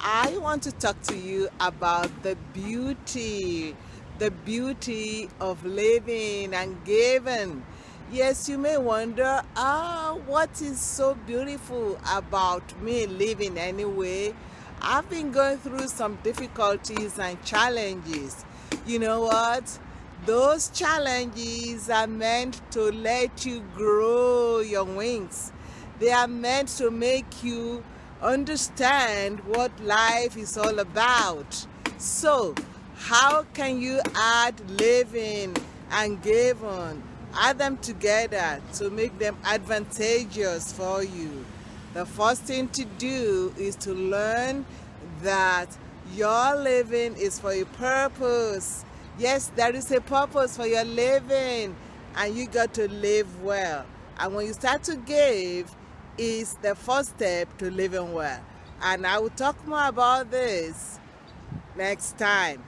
I want to talk to you about the beauty of living and giving. Yes, you may wonder, what is so beautiful about me living anyway? I've been going through some difficulties and challenges. You know what? Those challenges are meant to let you grow your wings. They are meant to make you understand what life is all about. So, how can you add living and giving? Add them together to make them advantageous for you. The first thing to do is to learn that your living is for a purpose. Yes, there is a purpose for your living, and you got to live well. And when you start to give, is the first step to living well. And I will talk more about this next time.